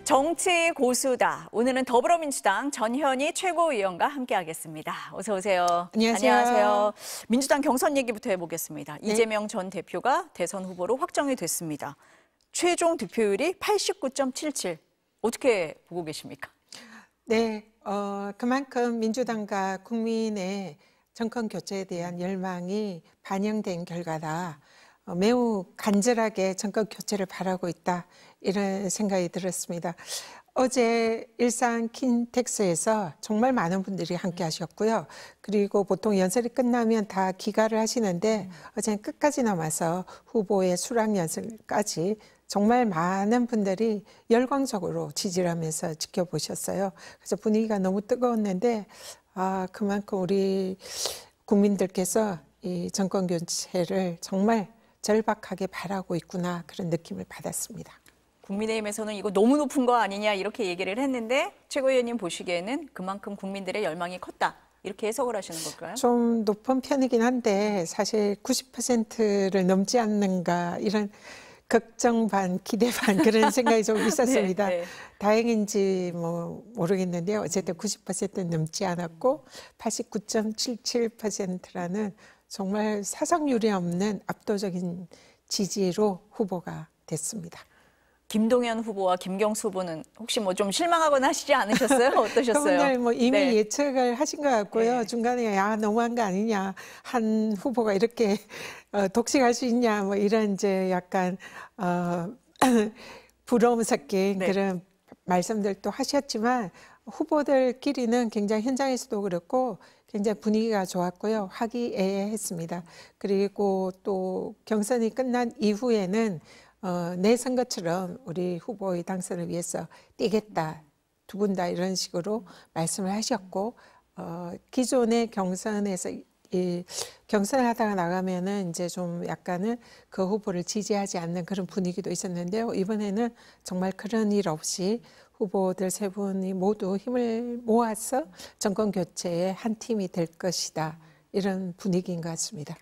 정치 고수다. 오늘은 더불어민주당 전현희 최고위원과 함께하겠습니다. 어서 오세요. 안녕하세요. 안녕하세요. 민주당 경선 얘기부터 해보겠습니다. 네. 이재명 전 대표가 대선 후보로 확정이 됐습니다. 최종 득표율이 89.77. 어떻게 보고 계십니까? 네, 그만큼 민주당과 국민의 정권 교체에 대한 열망이 반영된 결과다. 매우 간절하게 정권 교체를 바라고 있다. 이런 생각이 들었습니다. 어제 일산 킨텍스에서 정말 많은 분들이 함께 하셨고요. 그리고 보통 연설이 끝나면 다 기가를 하시는데 어제는 끝까지 남아서 후보의 수락 연설까지 정말 많은 분들이 열광적으로 지지를 하면서 지켜보셨어요. 그래서 분위기가 너무 뜨거웠는데 그만큼 우리 국민들께서 이 정권 교체를 정말 절박하게 바라고 있구나 그런 느낌을 받았습니다. 국민의힘에서는 이거 너무 높은 거 아니냐 이렇게 얘기를 했는데 최고위원님 보시기에는 그만큼 국민들의 열망이 컸다. 이렇게 해석을 하시는 걸까요? 좀 높은 편이긴 한데 사실 90%를 넘지 않는가 이런 걱정 반 기대 반 그런 생각이 좀 있었습니다. 네. 다행인지 뭐 모르겠는데요. 어쨌든 90%는 넘지 않았고 89.77%라는 정말 사상유례 없는 압도적인 지지로 후보가 됐습니다. 김동연 후보와 김경수 후보는 혹시 뭐 좀 실망하거나 하시지 않으셨어요? 어떠셨어요? 그분들 뭐 이미 네. 예측을 하신 것 같고요. 네. 중간에 야 너무한 거 아니냐, 한 후보가 이렇게 독식할 수 있냐, 뭐 이런 이제 약간 부러움 섞인 네. 그런 말씀들도 하셨지만 후보들끼리는 굉장히 현장에서도 그렇고 굉장히 분위기가 좋았고요. 화기애애했습니다. 그리고 또 경선이 끝난 이후에는 내 선거처럼 우리 후보의 당선을 위해서 뛰겠다, 두 분 다 이런 식으로 말씀을 하셨고 기존의 경선에서 이 경선을 하다가 나가면은 이제 좀 약간은 그 후보를 지지하지 않는 그런 분위기도 있었는데요. 이번에는 정말 그런 일 없이 후보들 세 분이 모두 힘을 모아서 정권 교체의 한 팀이 될 것이다. 이런 분위기인 것 같습니다.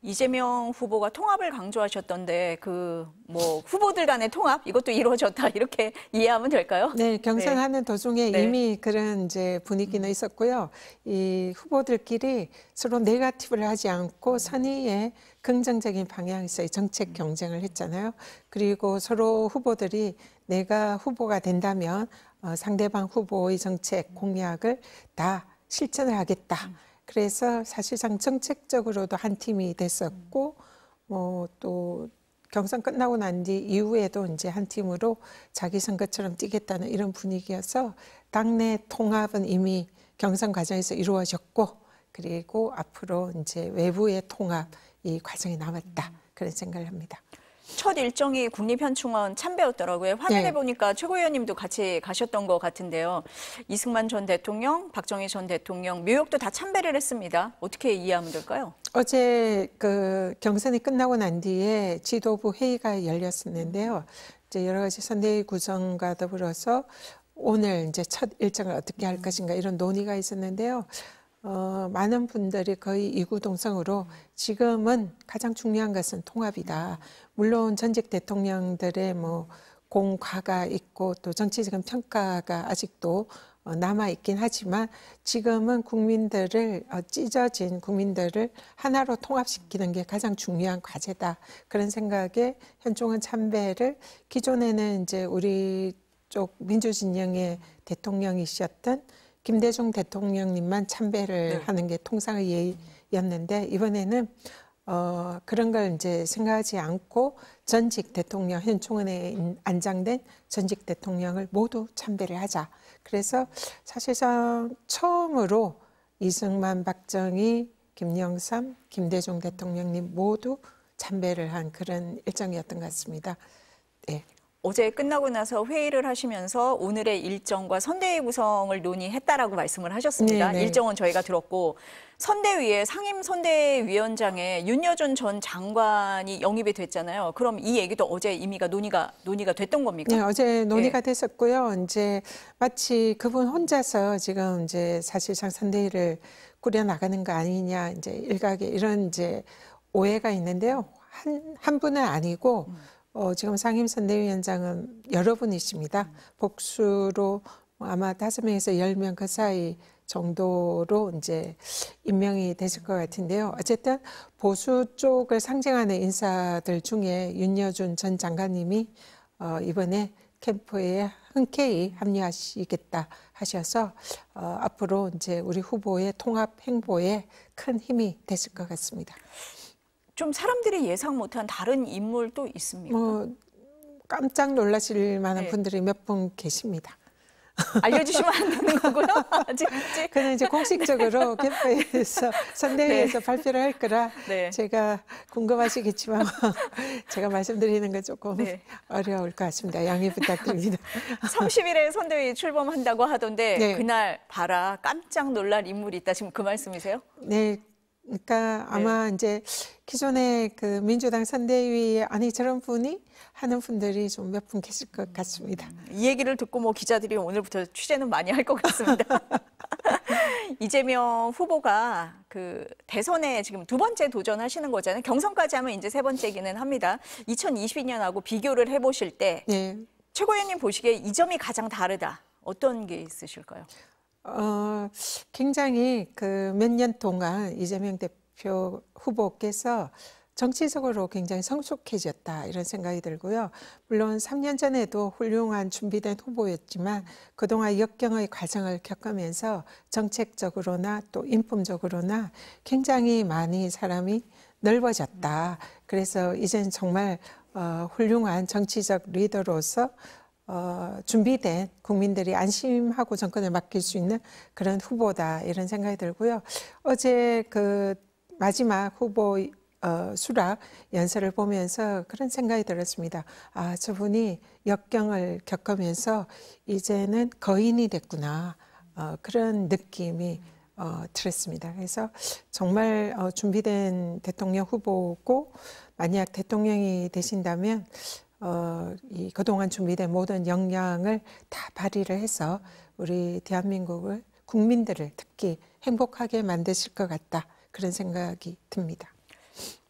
이재명 후보가 통합을 강조하셨던데 그 뭐 후보들 간의 통합 이것도 이루어졌다 이렇게 이해하면 될까요? 네, 경선하는 도중에 네. 이미 그런 이제 분위기는 있었고요. 이 후보들끼리 서로 네거티브를 하지 않고 선의의 긍정적인 방향에서의 정책 경쟁을 했잖아요. 그리고 서로 후보들이 내가 후보가 된다면 상대방 후보의 정책 공약을 다 실천을 하겠다. 그래서 사실상 정책적으로도 한 팀이 됐었고, 또 경선 끝나고 난 뒤 이후에도 이제 한 팀으로 자기 선거처럼 뛰겠다는 이런 분위기여서 당내 통합은 이미 경선 과정에서 이루어졌고, 그리고 앞으로 이제 외부의 통합 이 과정이 남았다. 그런 생각을 합니다. 첫 일정이 국립현충원 참배였더라고요. 화면에 네. 보니까 최고위원님도 같이 가셨던 것 같은데요. 이승만 전 대통령, 박정희 전 대통령, 묘역도 다 참배를 했습니다. 어떻게 이해하면 될까요? 어제 그 경선이 끝나고 난 뒤에 지도부 회의가 열렸었는데요. 이제 여러 가지 선대위 구성과 더불어서 오늘 이제 첫 일정을 어떻게 할 것인가 이런 논의가 있었는데요. 많은 분들이 거의 이구동성으로 지금은 가장 중요한 것은 통합이다. 물론 전직 대통령들의 뭐 공과가 있고 또 정치적인 평가가 아직도 남아 있긴 하지만 지금은 국민들을 찢어진 국민들을 하나로 통합시키는 게 가장 중요한 과제다. 그런 생각에 현충원 참배를 기존에는 이제 우리 쪽 민주진영의 대통령이셨던 김대중 대통령님만 참배를 하는 게 통상의 예였는데 이번에는 그런 걸 이제 생각하지 않고 전직 대통령, 현충원에 안장된 전직 대통령을 모두 참배를 하자. 그래서 사실상 처음으로 이승만, 박정희, 김영삼, 김대중 대통령님 모두 참배를 한 그런 일정이었던 것 같습니다. 네. 어제 끝나고 나서 회의를 하시면서 오늘의 일정과 선대위 구성을 논의했다라고 말씀을 하셨습니다. 네네. 일정은 저희가 들었고 선대위에 상임선대위원장에 윤여준 전 장관이 영입이 됐잖아요. 그럼 이 얘기도 어제 이미 논의가 됐던 겁니까? 네, 어제 논의가 네. 됐었고요. 이제 마치 그분 혼자서 지금 이제 사실상 선대위를 꾸려 나가는 거 아니냐 이제 일각의 이런 이제 오해가 있는데요. 한 분은 아니고 지금 상임선대위원장은 여러 분이십니다. 복수로 아마 5명에서 10명 그 사이 정도로 이제 임명이 되실 것 같은데요. 어쨌든 보수 쪽을 상징하는 인사들 중에 윤여준 전 장관님이 이번에 캠프에 흔쾌히 합류하시겠다 하셔서 앞으로 이제 우리 후보의 통합 행보에 큰 힘이 되실 것 같습니다. 좀 사람들이 예상 못한 다른 인물도 있습니까? 깜짝 놀라실 만한 네. 분들이 몇 분 계십니다. 알려주시면 안 되는 거고요. 아직. 그는 이제 공식적으로 캠프에서 선대위에서 발표를 할 거라 네. 제가 궁금하시겠지만 제가 말씀드리는 건 조금 네. 어려울 것 같습니다. 양해 부탁드립니다. 30일에 선대위 출범한다고 하던데 네. 그날 봐라 깜짝 놀랄 인물이 있다. 지금 그 말씀이세요? 네. 그러니까 아마 이제 기존의 그 민주당 선대위에 아니 저런 분이 하는 분들이 좀 몇 분 계실 것 같습니다. 이 얘기를 듣고 뭐 기자들이 오늘부터 취재는 많이 할 것 같습니다. 이재명 후보가 그 대선에 지금 2번째 도전하시는 거잖아요. 경선까지 하면 이제 3번째기는 합니다. 2022년하고 비교를 해보실 때 네. 최고위원님 보시기에 이 점이 가장 다르다. 어떤 게 있으실까요? 굉장히 그 몇 년 동안 이재명 대표 후보께서 정치적으로 굉장히 성숙해졌다 이런 생각이 들고요. 물론 3년 전에도 훌륭한 준비된 후보였지만 그동안 역경의 과정을 겪으면서 정책적으로나 또 인품적으로나 굉장히 많이 사람이 넓어졌다. 그래서 이제는 정말 훌륭한 정치적 리더로서 준비된 국민들이 안심하고 정권을 맡길 수 있는 그런 후보다 이런 생각이 들고요. 어제 그 마지막 후보 수락 연설을 보면서 그런 생각이 들었습니다. 아, 저분이 역경을 겪으면서 이제는 거인이 됐구나. 그런 느낌이 들었습니다. 그래서 정말 준비된 대통령 후보고 만약 대통령이 되신다면 이 그동안 준비된 모든 역량을 다 발휘를 해서 우리 대한민국을 국민들을 특히 행복하게 만드실 것 같다. 그런 생각이 듭니다.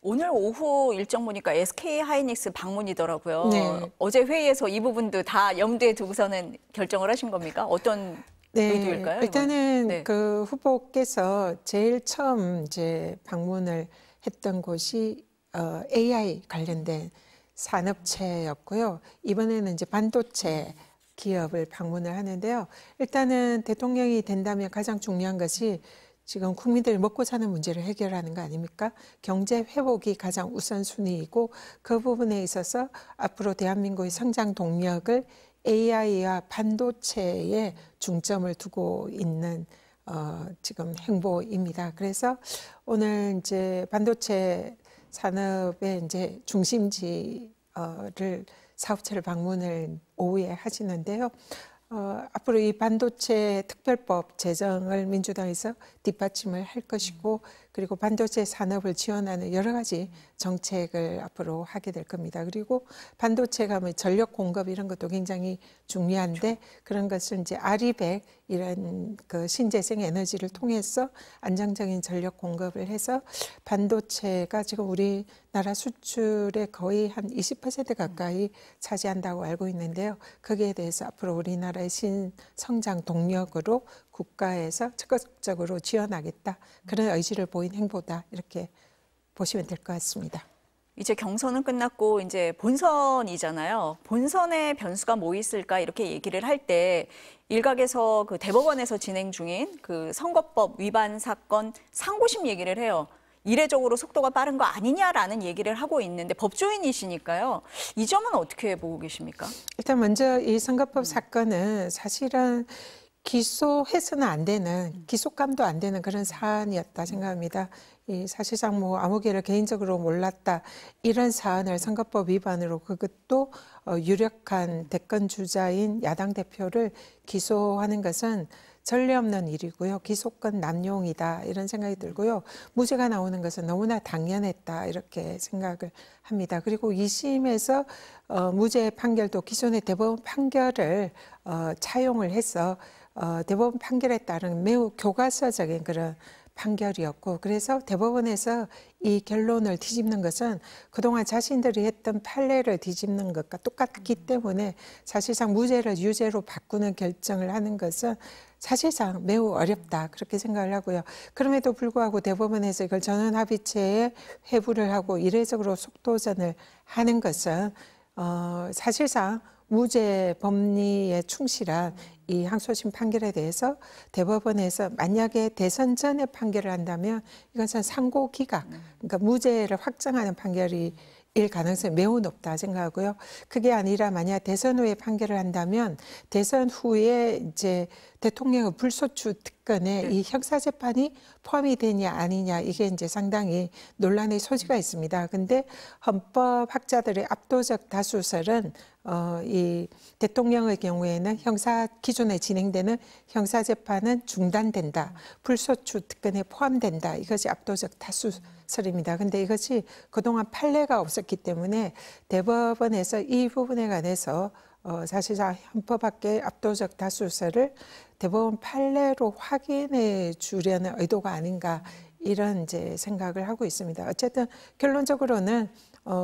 오늘 오후 일정 보니까 SK 하이닉스 방문이더라고요. 네. 어제 회의에서 이 부분도 다 염두에 두고서는 결정을 하신 겁니까? 어떤 의도일까요? 일단은 네. 그 후보께서 제일 처음 이제 방문을 했던 곳이 AI 관련된 산업체였고요. 이번에는 이제 반도체 기업을 방문을 하는데요. 일단은 대통령이 된다면 가장 중요한 것이 지금 국민들이 먹고 사는 문제를 해결하는 거 아닙니까? 경제 회복이 가장 우선순위이고 그 부분에 있어서 앞으로 대한민국의 성장 동력을 AI와 반도체에 중점을 두고 있는 지금 행보입니다. 그래서 오늘 이제 반도체 산업의 이제 중심지를 사업체를 방문을 오후에 하시는데요. 앞으로 이 반도체 특별법 제정을 민주당에서 뒷받침을 할 것이고 그리고 반도체 산업을 지원하는 여러 가지 정책을 앞으로 하게 될 겁니다. 그리고 반도체가 뭐 전력 공급 이런 것도 굉장히 중요한데 그런 것을 이제 아리백 이런 그 신재생 에너지를 통해서 안정적인 전력 공급을 해서 반도체가 지금 우리나라 수출의 거의 한 20% 가까이 차지한다고 알고 있는데요. 거기에 대해서 앞으로 우리나라의 신성장 동력으로 국가에서 적극적으로 지원하겠다. 그런 의지를 보인 행보다 이렇게 보시면 될 것 같습니다. 이제 경선은 끝났고 이제 본선이잖아요. 본선의 변수가 뭐 있을까 이렇게 얘기를 할 때 일각에서 그 대법원에서 진행 중인 그 선거법 위반 사건 상고심 얘기를 해요. 이례적으로 속도가 빠른 거 아니냐라는 얘기를 하고 있는데 법조인이시니까요. 이 점은 어떻게 보고 계십니까? 일단 먼저 이 선거법 사건은 사실은 기소해서는 안 되는, 기소감도 안 되는 그런 사안이었다 생각합니다. 이 사실상 뭐 아무개를 개인적으로 몰랐다 이런 사안을 선거법 위반으로 그것도 유력한 대권 주자인 야당 대표를 기소하는 것은 전례 없는 일이고요. 기소권 남용이다 이런 생각이 들고요. 무죄가 나오는 것은 너무나 당연했다 이렇게 생각을 합니다. 그리고 2심에서 무죄 판결도 기존의 대법원 판결을 차용을 해서 대법원 판결에 따른 매우 교과서적인 그런 판결이었고, 그래서 대법원에서 이 결론을 뒤집는 것은 그동안 자신들이 했던 판례를 뒤집는 것과 똑같기 때문에 사실상 무죄를 유죄로 바꾸는 결정을 하는 것은 사실상 매우 어렵다, 그렇게 생각을 하고요. 그럼에도 불구하고 대법원에서 이걸 전원합의체에 회부를 하고 이례적으로 속도전을 하는 것은 사실상 무죄 법리에 충실한 이 항소심 판결에 대해서 대법원에서 만약에 대선 전에 판결을 한다면 이것은 상고 기각, 그러니까 무죄를 확정하는 판결이 일 가능성이 매우 높다 생각하고요. 그게 아니라 만약 대선 후에 판결을 한다면 대선 후에 이제 대통령의 불소추 특권에 이 형사재판이 포함이 되냐 아니냐, 이게 이제 상당히 논란의 소지가 있습니다. 근데 헌법학자들의 압도적 다수설은 이 대통령의 경우에는 형사 기존에 진행되는 형사재판은 중단된다, 불소추 특권에 포함된다, 이것이 압도적 다수설입니다. 근데 이것이 그동안 판례가 없었기 때문에 대법원에서 이 부분에 관해서 사실상 헌법학계의 압도적 다수설을 대법원 판례로 확인해 주려는 의도가 아닌가, 이런 이제 생각을 하고 있습니다. 어쨌든 결론적으로는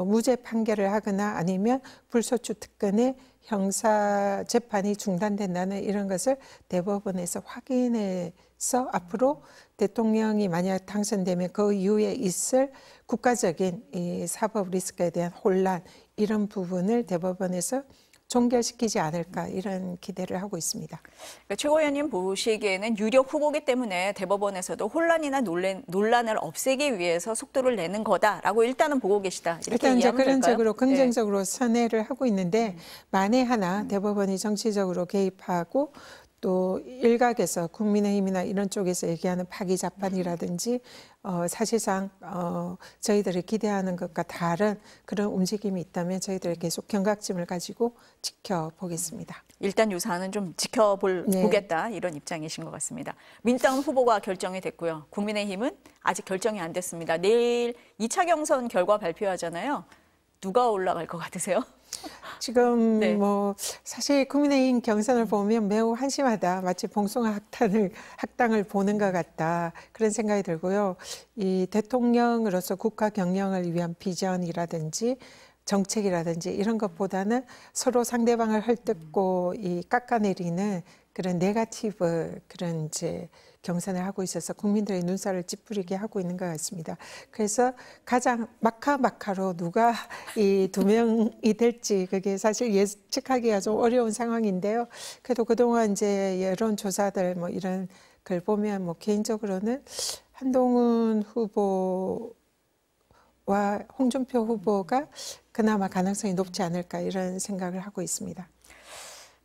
무죄 판결을 하거나 아니면 불소추 특권의 형사 재판이 중단된다는 이런 것을 대법원에서 확인해서 앞으로 대통령이 만약 당선되면 그 이후에 있을 국가적인 이 사법 리스크에 대한 혼란, 이런 부분을 대법원에서 종결시키지 않을까, 이런 기대를 하고 있습니다. 그러니까 최고위원님 보시기에는 유력 후보기 때문에 대법원에서도 혼란이나 논란을 없애기 위해서 속도를 내는 거다라고 일단은 보고 계시다, 이렇게 일단 이제 이해하면 될까요? 그런적으로 긍정적으로 선회를 하고 있는데, 만에 하나 대법원이 정치적으로 개입하고 또 일각에서 국민의힘이나 이런 쪽에서 얘기하는 파기자판이라든지 사실상 저희들이 기대하는 것과 다른 그런 움직임이 있다면 저희들이 계속 경각심을 가지고 지켜보겠습니다. 일단 요 사안은 좀 보겠다, 이런 입장이신 것 같습니다. 민주당 후보가 결정이 됐고요. 국민의힘은 아직 결정이 안 됐습니다. 내일 2차 경선 결과 발표하잖아요. 누가 올라갈 것 같으세요? 지금 네. 뭐 사실 국민의힘 경선을 보면 매우 한심하다, 마치 봉숭아 학당을 보는 것 같다, 그런 생각이 들고요. 이 대통령으로서 국가 경영을 위한 비전이라든지 정책이라든지 이런 것보다는 서로 상대방을 헐뜯고 이 깎아내리는 그런 네거티브, 그런 이제 경선을 하고 있어서 국민들의 눈살을 찌푸리게 하고 있는 것 같습니다. 그래서 가장 마카마카로 누가 이 두 명이 될지 그게 사실 예측하기가 좀 어려운 상황인데요. 그래도 그동안 이제 여론조사들 뭐 이런 걸 보면 뭐 개인적으로는 한동훈 후보와 홍준표 후보가 그나마 가능성이 높지 않을까, 이런 생각을 하고 있습니다.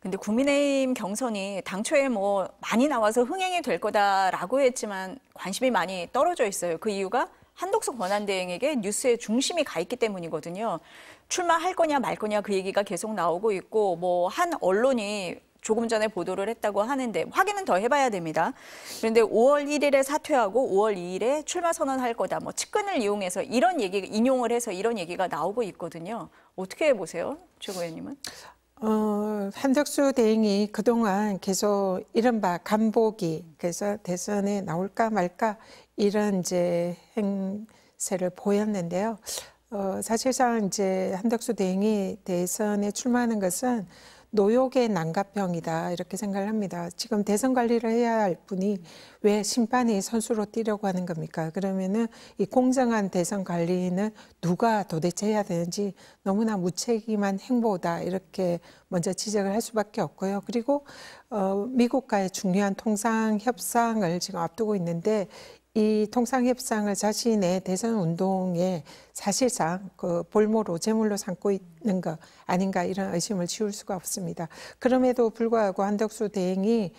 근데 국민의힘 경선이 당초에 뭐 많이 나와서 흥행이 될 거다라고 했지만 관심이 많이 떨어져 있어요. 그 이유가 한덕수 권한대행에게 뉴스의 중심이 가 있기 때문이거든요. 출마할 거냐 말 거냐 그 얘기가 계속 나오고 있고, 뭐 한 언론이 조금 전에 보도를 했다고 하는데 확인은 더 해봐야 됩니다. 그런데 5월 1일에 사퇴하고 5월 2일에 출마 선언할 거다, 뭐 측근을 이용해서 이런 얘기, 인용을 해서 이런 얘기가 나오고 있거든요. 어떻게 보세요, 최고위원님은? 한덕수 대행이 그동안 계속 이른바 간보기, 그래서 대선에 나올까 말까 이런 이제 행세를 보였는데요. 사실상 이제 한덕수 대행이 대선에 출마하는 것은 노욕의 난가병이다, 이렇게 생각을 합니다. 지금 대선 관리를 해야 할 분이 왜 심판이 선수로 뛰려고 하는 겁니까? 그러면은 이 공정한 대선 관리는 누가 도대체 해야 되는지 너무나 무책임한 행보다, 이렇게 먼저 지적을 할 수밖에 없고요. 그리고 미국과의 중요한 통상 협상을 지금 앞두고 있는데, 이 통상협상을 자신의 대선 운동에 사실상 그 볼모로 제물로 삼고 있는 것 아닌가, 이런 의심을 지울 수가 없습니다. 그럼에도 불구하고 한덕수 대행이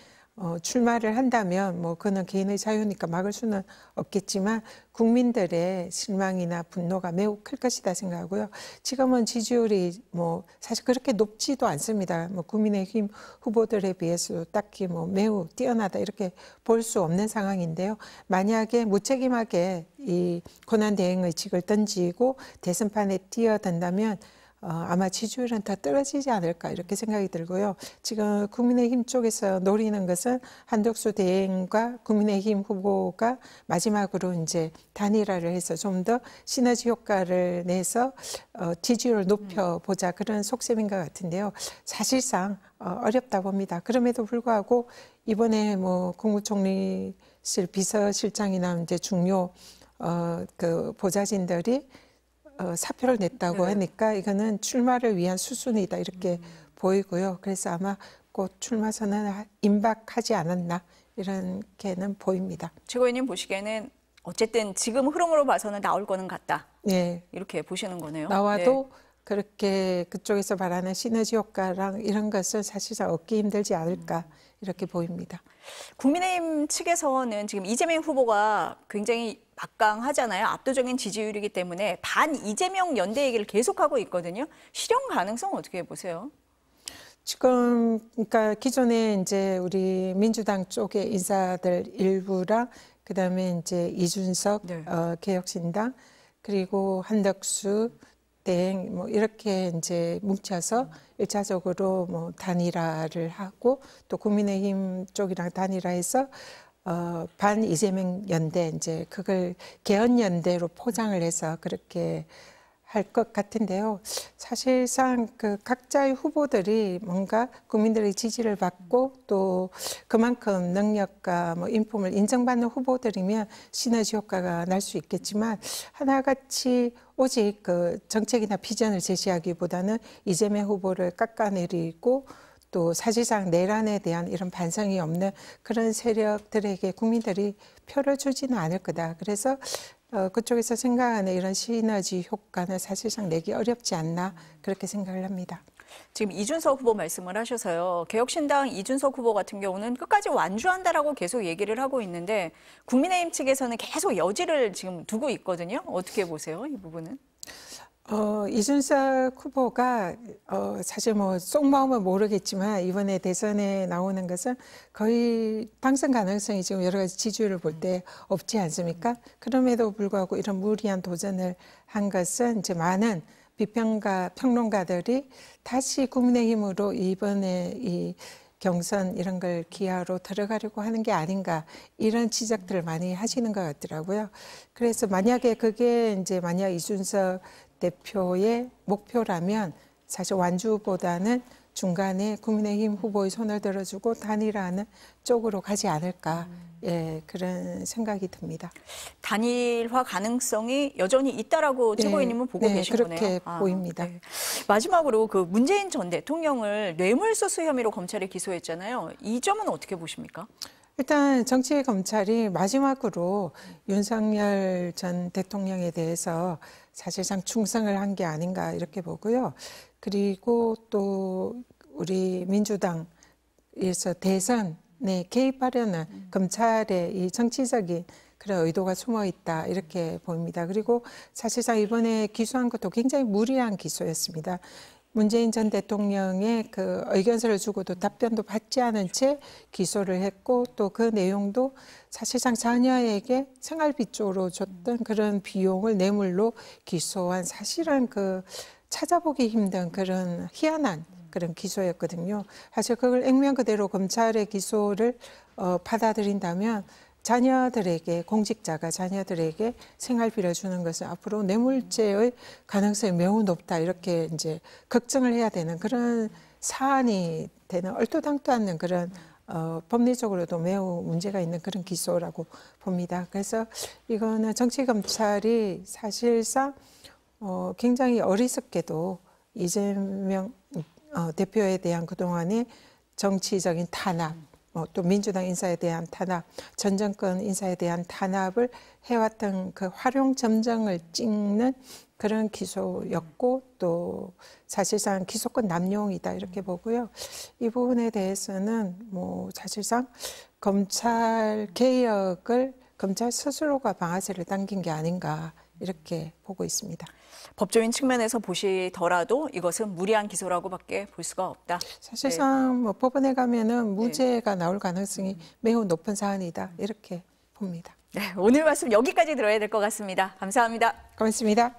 출마를 한다면 뭐 그는 개인의 자유니까 막을 수는 없겠지만 국민들의 실망이나 분노가 매우 클 것이다 생각하고요. 지금은 지지율이 뭐 사실 그렇게 높지도 않습니다. 뭐 국민의힘 후보들에 비해서 딱히 뭐 매우 뛰어나다 이렇게 볼 수 없는 상황인데요. 만약에 무책임하게 이 권한대행의직을 던지고 대선판에 뛰어든다면 아마 지지율은 더 떨어지지 않을까 이렇게 생각이 들고요. 지금 국민의힘 쪽에서 노리는 것은 한덕수 대행과 국민의힘 후보가 마지막으로 이제 단일화를 해서 좀 더 시너지 효과를 내서 지지율을 높여보자 그런 속셈인 것 같은데요. 사실상 어렵다 봅니다. 그럼에도 불구하고 이번에 뭐 국무총리실 비서실장이나 이제 중요 그 보좌진들이 사표를 냈다고 하니까 이거는 출마를 위한 수순이다 이렇게 보이고요. 그래서 아마 곧 출마 선언을 임박하지 않았나 이렇게는 보입니다. 최고위님 보시기에는 어쨌든 지금 흐름으로 봐서는 나올 거는 같다. 네. 이렇게 보시는 거네요. 나와도 그렇게 그쪽에서 바라는 시너지 효과랑 이런 것은 사실상 얻기 힘들지 않을까 이렇게 보입니다. 국민의힘 측에서는 지금 이재명 후보가 굉장히 막강하잖아요. 압도적인 지지율이기 때문에 반 이재명 연대 얘기를 계속하고 있거든요. 실현 가능성 어떻게 보세요? 지금 그러니까 기존에 이제 우리 민주당 쪽의 인사들 일부랑 그다음에 이제 이준석 개혁신당 그리고 한덕수 대행 뭐 이렇게 이제 뭉쳐서 일차적으로 뭐 단일화를 하고 또 국민의힘 쪽이랑 단일화해서 반 이재명 연대 이제 그걸 개헌 연대로 포장을 해서 그렇게 할 것 같은데요. 사실상 그 각자의 후보들이 뭔가 국민들의 지지를 받고 또 그만큼 능력과 뭐 인품을 인정받는 후보들이면 시너지 효과가 날 수 있겠지만 하나같이 오직 그 정책이나 비전을 제시하기보다는 이재명 후보를 깎아내리고 또 사실상 내란에 대한 이런 반성이 없는 그런 세력들에게 국민들이 표를 주지는 않을 거다. 그래서 그쪽에서 생각하는 이런 시너지 효과는 사실상 내기 어렵지 않나 그렇게 생각을 합니다. 지금 이준석 후보 말씀을 하셔서요. 개혁신당 이준석 후보 같은 경우는 끝까지 완주한다라고 계속 얘기를 하고 있는데 국민의힘 측에서는 계속 여지를 지금 두고 있거든요. 어떻게 보세요, 이 부분은? 이준석 후보가 사실 뭐 속마음은 모르겠지만 이번에 대선에 나오는 것은 거의 당선 가능성이 지금 여러 가지 지지율을 볼 때 없지 않습니까? 그럼에도 불구하고 이런 무리한 도전을 한 것은 이제 많은 비평가 평론가들이 다시 국민의힘으로 이번에 이 경선 이런 걸 기하로 들어가려고 하는 게 아닌가 이런 지적들을 많이 하시는 것 같더라고요. 그래서 만약에 그게 이제 만약 이준석 대표의 목표라면 사실 완주보다는 중간에 국민의힘 후보의 손을 들어주고 단일화하는 쪽으로 가지 않을까 예, 그런 생각이 듭니다. 단일화 가능성이 여전히 있다라고 최고위님은 보고 계신 그렇게 거네요. 보입니다. 네. 마지막으로 그 문재인 전 대통령을 뇌물수수 혐의로 검찰에 기소했잖아요. 이 점은 어떻게 보십니까? 일단 정치검찰이 마지막으로 윤석열 전 대통령에 대해서 사실상 충성을 한 게 아닌가 이렇게 보고요. 그리고 또 우리 민주당에서 대선에 개입하려는 검찰의 이 정치적인 그런 의도가 숨어 있다 이렇게 보입니다. 그리고 사실상 이번에 기소한 것도 굉장히 무리한 기소였습니다. 문재인 전 대통령의 그 의견서를 주고도 답변도 받지 않은 채 기소를 했고 또 그 내용도 사실상 자녀에게 생활비 쪽으로 줬던 그런 비용을 뇌물로 기소한 사실은 그 찾아보기 힘든 그런 희한한 그런 기소였거든요. 사실 그걸 액면 그대로 검찰의 기소를 받아들인다면 자녀들에게 공직자가 자녀들에게 생활비를 주는 것은 앞으로 뇌물죄의 가능성이 매우 높다 이렇게 이제 걱정을 해야 되는 그런 사안이 되는 얼토당토 않는 그런 법리적으로도 매우 문제가 있는 그런 기소라고 봅니다. 그래서 이거는 정치검찰이 사실상 굉장히 어리석게도 이재명 대표에 대한 그동안의 정치적인 탄압 또 민주당 인사에 대한 탄압, 전 정권 인사에 대한 탄압을 해왔던 그 활용 점정을 찍는 그런 기소였고 또 사실상 기소권 남용이다 이렇게 보고요. 이 부분에 대해서는 뭐 사실상 검찰 개혁을 검찰 스스로가 방아쇠를 당긴 게 아닌가 이렇게 보고 있습니다. 법조인 측면에서 보시더라도 이것은 무리한 기소라고밖에 볼 수가 없다. 사실상 뭐 법원에 가면은 무죄가 나올 가능성이 매우 높은 사안이다 이렇게 봅니다. 네, 오늘 말씀 여기까지 들어야 될 것 같습니다. 감사합니다. 고맙습니다.